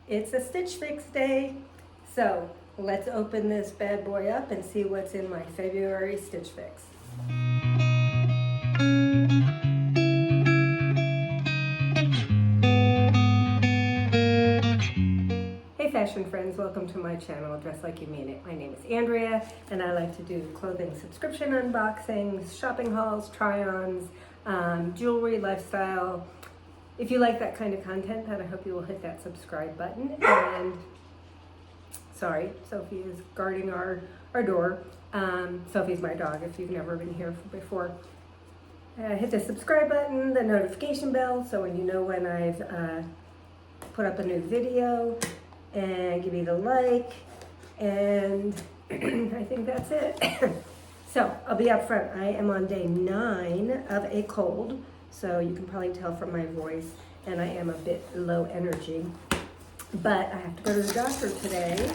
It's a Stitch Fix day, so let's open this bad boy up and see what's in my February Stitch Fix. Hey fashion friends, welcome to my channel, Dress Like You Mean It. My name is Andrea, and I like to do clothing subscription unboxings, shopping hauls, try-ons, jewelry, lifestyle. If you like that kind of content, then I hope you will hit that subscribe button. And sorry, Sophie is guarding our door. Sophie's my dog, if you've never been here before. Hit the subscribe button, the notification bell, so when you know when I've put up a new video, and give me the like, and I think that's it. So I'll be up front. I am on day 9 of a cold, so you can probably tell from my voice, and I am a bit low energy. But I have to go to the doctor today,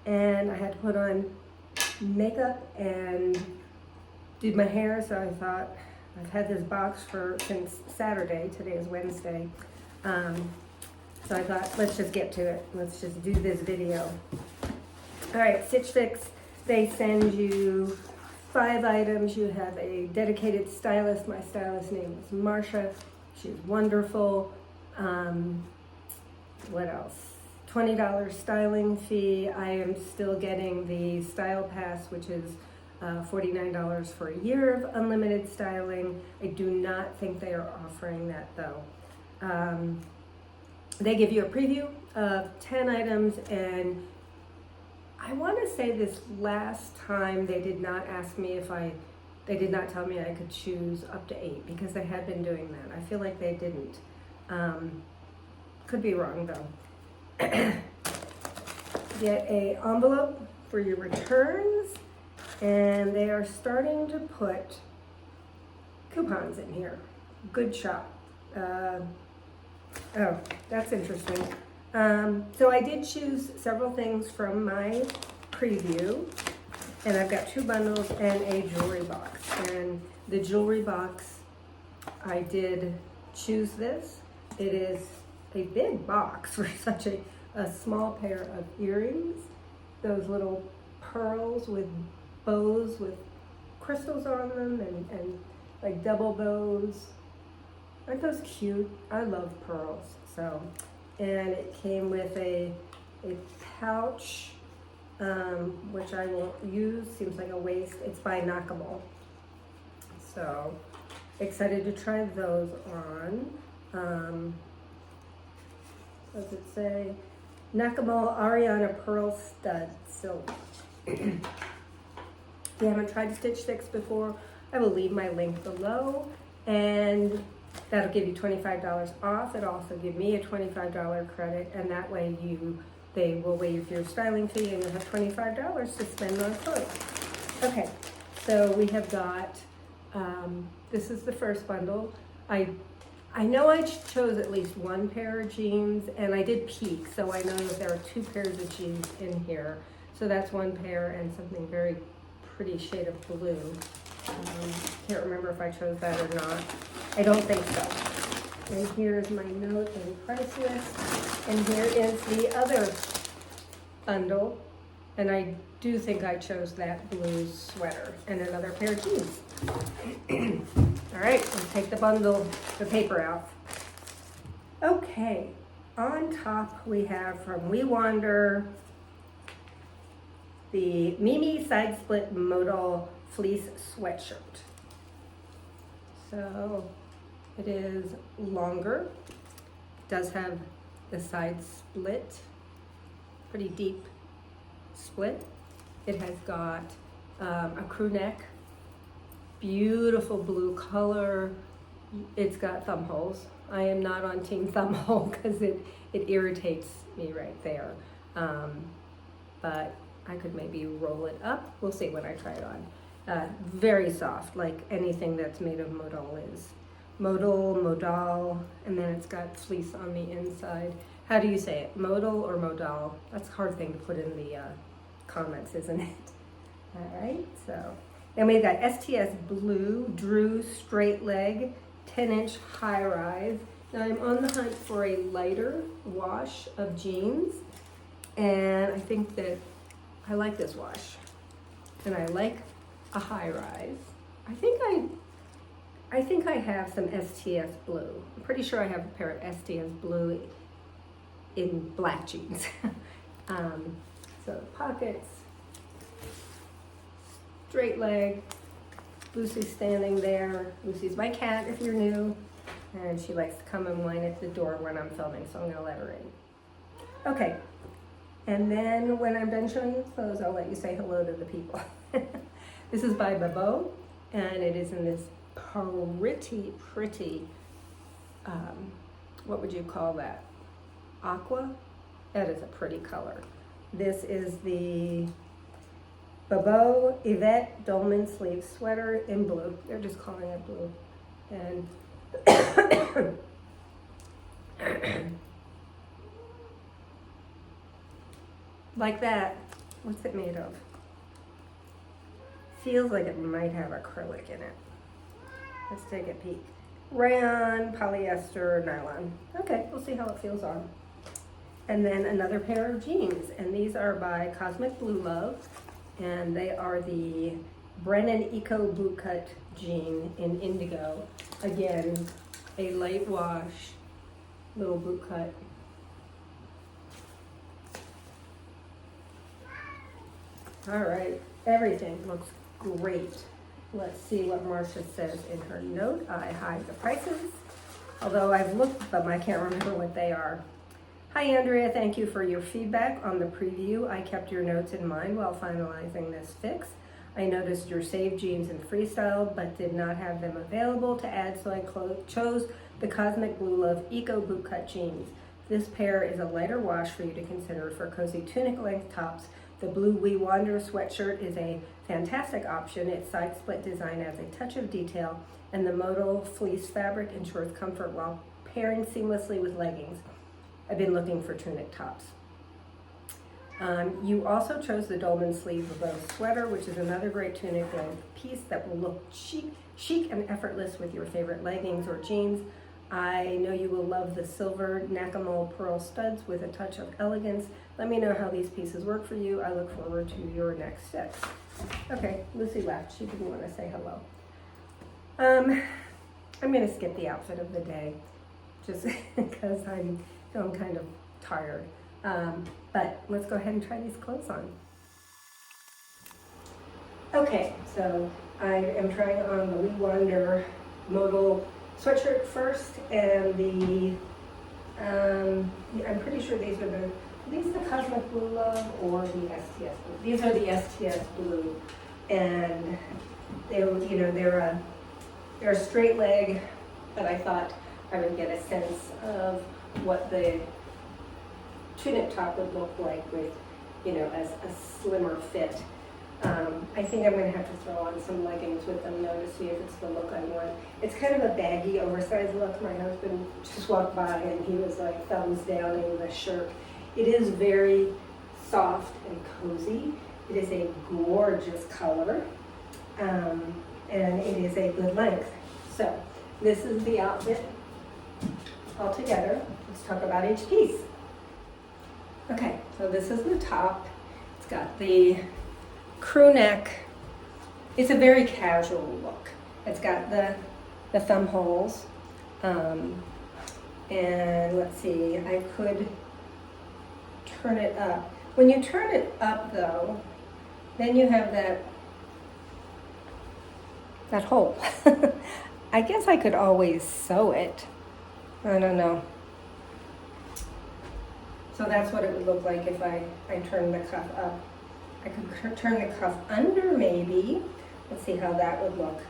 and I had to put on makeup and do my hair, so I thought, I've had this box since Saturday. Today is Wednesday. So I thought, let's just get to it. Let's just do this video. All right, Stitch Fix, they send you 5 items. You have a dedicated stylist. My stylist name is Marsha. She's wonderful. What else? $20 styling fee. I am still getting the Style Pass, which is $49 for a year of unlimited styling. I do not think they are offering that though. They give you a preview of 10 items, and I want to say this last time they did not ask me they did not tell me I could choose up to 8, because they had been doing that. I feel like they didn't. Could be wrong though. Get a envelope for your returns, and they are starting to put coupons in here. Good shop. Oh, that's interesting. So I did choose several things from my preview, and I've got 2 bundles and a jewelry box. And the jewelry box, I did choose this. It is a big box for such a small pair of earrings. Those little pearls with bows with crystals on them, and like double bows. Aren't those cute? I love pearls. So, and it came with a pouch, which I won't use. Seems like a waste. It's by Nakamol. So, excited to try those on. What does it say? Nakamol Ariana Pearl Stud Silk. If you haven't tried Stitch Fix before, I will leave my link below, and that'll give you $25 off. It'll also give me a $25 credit, and that way they will waive your styling fee, and you'll have $25 to spend on clothes. Okay, so we have got, this is the first bundle. I know I chose at least 1 pair of jeans, and I did peek, so I know that there are 2 pairs of jeans in here. So that's 1 pair and something very pretty shade of blue. Can't remember if I chose that or not. I don't think so. And here's my note and price list. And here is the other bundle. And I do think I chose that blue sweater and another pair of jeans. All right, let's take the paper out. Okay, on top we have from We Wander the Mimi Side Split Modal Fleece Sweatshirt. So it is longer, does have the side split, pretty deep split. It has got a crew neck, beautiful blue color. It's got thumb holes. I am not on team thumb hole because it irritates me right there. But I could maybe roll it up. We'll see when I try it on. Very soft, like anything that's made of Modal is. Modal, and then it's got fleece on the inside. How do you say it? Modal or Modal? That's a hard thing to put in the comments, isn't it? All right, so then we've got STS Blue Drew Straight Leg 10-inch high rise. Now I'm on the hunt for a lighter wash of jeans, and I think that I like this wash, and I like a high rise. I think I have some STS blue. I'm pretty sure I have a pair of STS blue in black jeans. So pockets, straight leg. Lucy's standing there. Lucy's my cat if you're new, and she likes to come and whine at the door when I'm filming, so I'm gonna let her in. Okay, and then when I'm done showing you clothes, I'll let you say hello to the people. This is by Bobeau, and it is in this pretty, what would you call that? Aqua? That is a pretty color. This is the Bobeau Yvette Dolman sleeve sweater in blue. They're just calling it blue. And like that. What's it made of? Feels like it might have acrylic in it. Let's take a peek. Rayon, polyester, nylon. Okay, we'll see how it feels on. And then another pair of jeans, and these are by Cosmic Blue Love, and they are the Brennan Eco Bootcut jean in Indigo. Again, a light wash, little boot cut. All right, everything looks great. Let's see what Marcia says in her note. I hide the prices, although I've looked at them, I can't remember what they are. Hi Andrea, thank you for your feedback on the preview. I kept your notes in mind while finalizing this fix. I noticed your saved jeans in freestyle, but did not have them available to add, so I chose the Cosmic Blue Love Eco Bootcut jeans. This pair is a lighter wash for you to consider for cozy tunic length tops. The blue We Wander sweatshirt is a fantastic option. Its side split design adds a touch of detail, and the Modal fleece fabric ensures comfort while pairing seamlessly with leggings. I've been looking for tunic tops. You also chose the Dolman sleeve Bobeau sweater, which is another great tunic length piece that will look chic and effortless with your favorite leggings or jeans. I know you will love the silver Nakamol pearl studs with a touch of elegance. Let me know how these pieces work for you. I look forward to your next steps. Okay, Lucy left. She didn't want to say hello. I'm going to skip the outfit of the day just because I'm feeling kind of tired. But let's go ahead and try these clothes on. Okay, so I am trying on the We Wander Modal sweatshirt first, and the, I'm pretty sure these are the Cosmic Blue Love or the STS Blue. These are the STS Blue, and they're a straight leg, but I thought I would get a sense of what the tunic top would look like with, as a slimmer fit. I think I'm going to have to throw on some leggings with them though to see if it's the look I want. It's kind of a baggy, oversized look. My husband just walked by and he was like thumbs downing the shirt. It is very soft and cozy. It is a gorgeous color, and it is a good length. So this is the outfit all together. Let's talk about each piece. Okay, so this is the top. It's got the crew neck. It's a very casual look. It's got the thumb holes, and let's see, I could turn it up. When you turn it up though, then you have that hole. I guess I could always sew it. I don't know. So that's what it would look like if I turn the cuff up. I could turn the cuff under maybe. Let's see how that would look.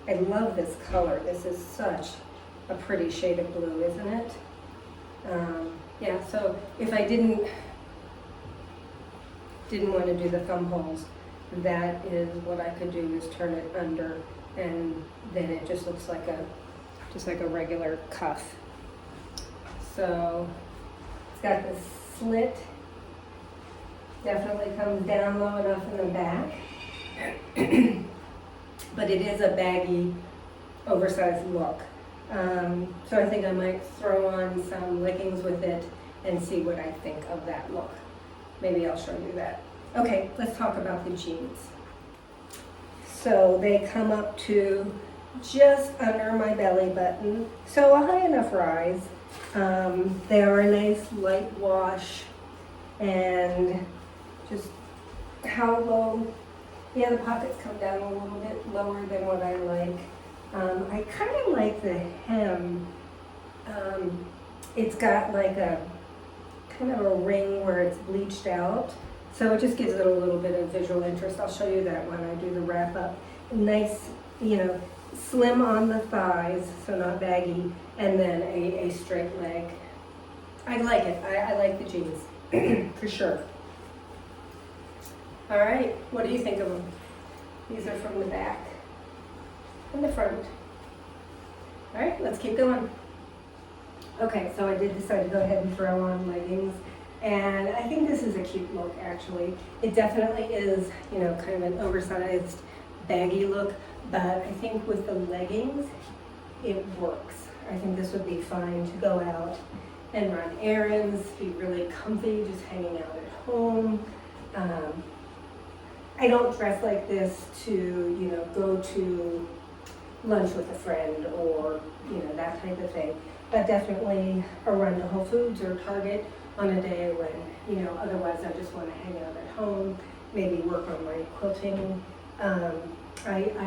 I love this color. This is such a pretty shade of blue, isn't it? Yeah, so if I didn't want to do the thumb holes, that is what I could do, is turn it under, and then it just looks like a regular cuff. So it's got this slit. Definitely comes down low enough in the back. But it is a baggy, oversized look. So I think I might throw on some leggings with it and see what I think of that look. Maybe I'll show you that. Okay, let's talk about the jeans. So they come up to just under my belly button, so a high enough rise. They are a nice light wash, and just how low, yeah, the pockets come down a little bit lower than what I like. I kind of like the hem. It's got like a kind of a ring where it's bleached out, so it just gives it a little bit of visual interest. I'll show you that when I do the wrap up. Nice, you know, slim on the thighs, so not baggy, and then a straight leg. I like it. I like the jeans for sure. All right, what do you think of them? These are from the back and the front. All right, let's keep going. Okay, so I did decide to go ahead and throw on leggings, and I think this is a cute look actually. It definitely is, you know, kind of an oversized, baggy look, but I think with the leggings, it works. I think this would be fine to go out and run errands, be really comfy, just hanging out at home. I don't dress like this to, you know, go to lunch with a friend or, you know, that type of thing. But definitely a run to Whole Foods or Target on a day when, you know, otherwise I just want to hang out at home, maybe work on my quilting. I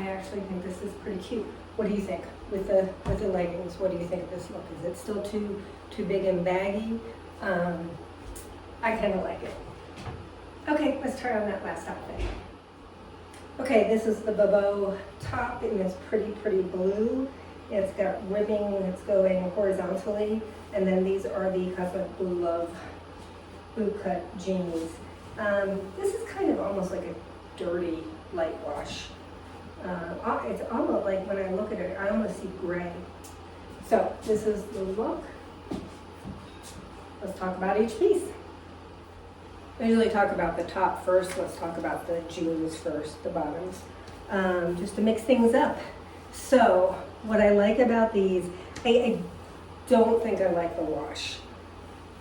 actually think this is pretty cute. What do you think with the leggings? What do you think of this look? Is it still too big and baggy? I kind of like it. Okay, let's try on that last outfit. Okay, this is the Bobeau top in this pretty blue. It's got ribbing that's going horizontally, and then these are the Cosmic Blue Love Bootcut jeans. This is kind of almost like a dirty light wash. It's almost like when I look at it, I almost see gray. So this is the look. Let's talk about each piece. I usually talk about the top first. Let's talk about the jeans first, the bottoms, just to mix things up. So what I like about these, I don't think I like the wash.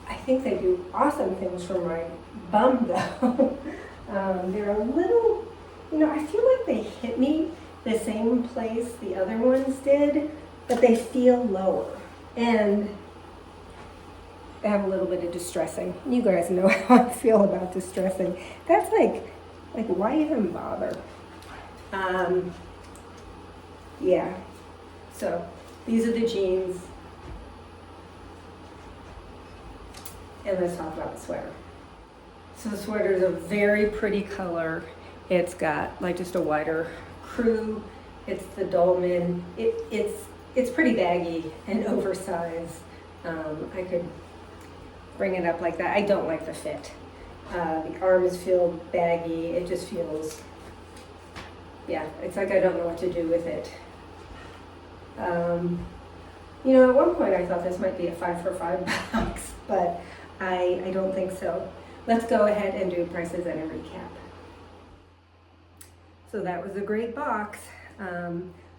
I think they do awesome things for my bum though. They're a little, you know, I feel like they hit me the same place the other ones did, but they feel lower. And they have a little bit of distressing. You guys know how I feel about distressing. That's like why even bother? Yeah. So these are the jeans. And let's talk about the sweater. So the sweater is a very pretty color. It's got like just a wider crew. It's the Dolman. It's pretty baggy and oversized. I could bring it up like that. I don't like the fit. The arms feel baggy. It just feels, yeah, it's like I don't know what to do with it. You know, at one point I thought this might be a 5 for $5, but I don't think so. Let's go ahead and do prices and a recap. So that was a great box.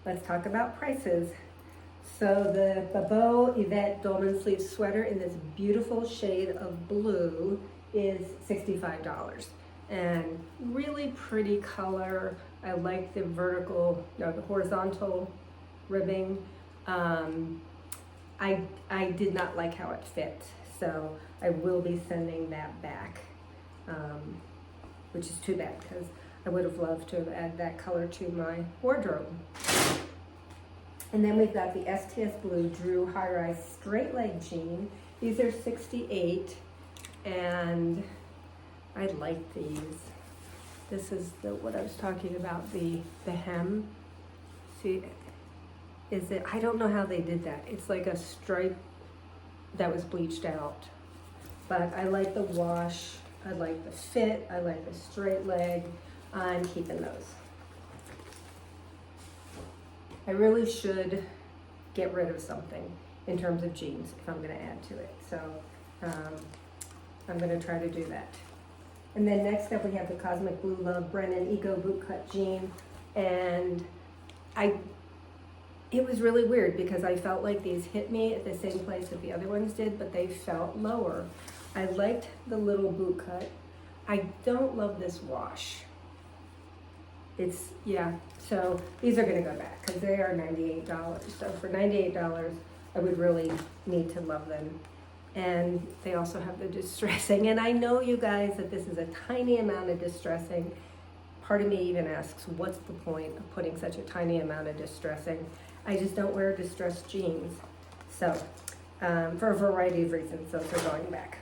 Let's talk about prices. So the Bobeau Yvette Dolman sleeve sweater in this beautiful shade of blue is $65. And really pretty color. I like the the horizontal ribbing. I did not like how it fit, so I will be sending that back, which is too bad because I would have loved to have added that color to my wardrobe. And then we've got the STS Blue Drew High Rise Straight Leg Jean. These are $68, and I like these. This is what I was talking about, the hem. See, I don't know how they did that. It's like a stripe that was bleached out. But I like the wash, I like the fit, I like the straight leg. I'm keeping those. I really should get rid of something in terms of jeans if I'm going to add to it. So I'm going to try to do that. And then next up we have the Cosmic Blue Love Brennan Eco Bootcut Jean. And it was really weird because I felt like these hit me at the same place that the other ones did, but they felt lower. I liked the little boot cut. I don't love this wash. It's, yeah, so these are gonna go back because they are $98. So for $98, I would really need to love them. And they also have the distressing. And I know, you guys, that this is a tiny amount of distressing. Part of me even asks, what's the point of putting such a tiny amount of distressing? I just don't wear distressed jeans. So, for a variety of reasons, those are going back.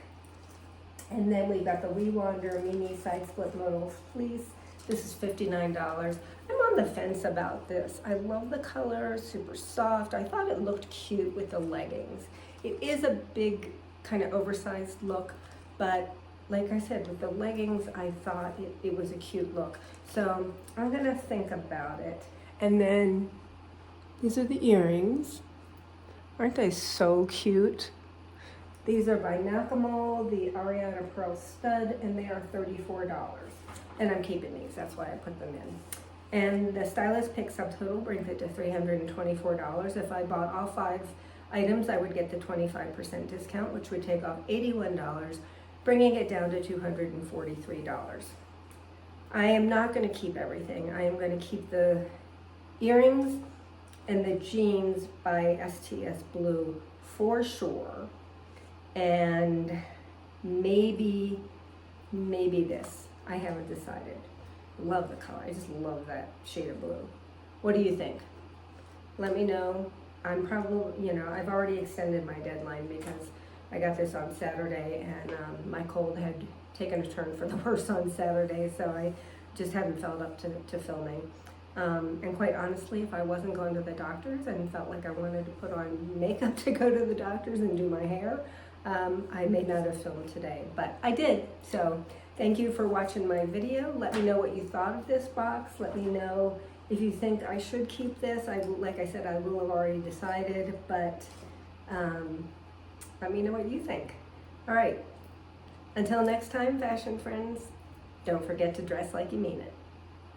And then we got the We Wander Mini Side Split Modal Fleece. This is $59. I'm on the fence about this. I love the color, super soft. I thought it looked cute with the leggings. It is a big, kind of oversized look, but like I said, with the leggings, I thought it was a cute look. So I'm gonna think about it. And then these are the earrings. Aren't they so cute? These are by Nakamol, the Ariana Pearl Stud, and they are $34. And I'm keeping these, that's why I put them in. And the stylist pick subtotal brings it to $324. If I bought all 5 items, I would get the 25% discount, which would take off $81, bringing it down to $243. I am not going to keep everything. I am going to keep the earrings and the jeans by STS Blue for sure. And maybe this. I haven't decided. Love the color. I just love that shade of blue. What do you think? Let me know. I'm probably, you know, I've already extended my deadline because I got this on Saturday and my cold had taken a turn for the worse on Saturday, so I just haven't felt up to filming. And quite honestly, if I wasn't going to the doctors and felt like I wanted to put on makeup to go to the doctors and do my hair, I may not have filmed today, but I did. So thank you for watching my video. Let me know what you thought of this box. Let me know if you think I should keep this. Like I said, I will have already decided, but let me know what you think. All right, until next time, fashion friends, don't forget to dress like you mean it.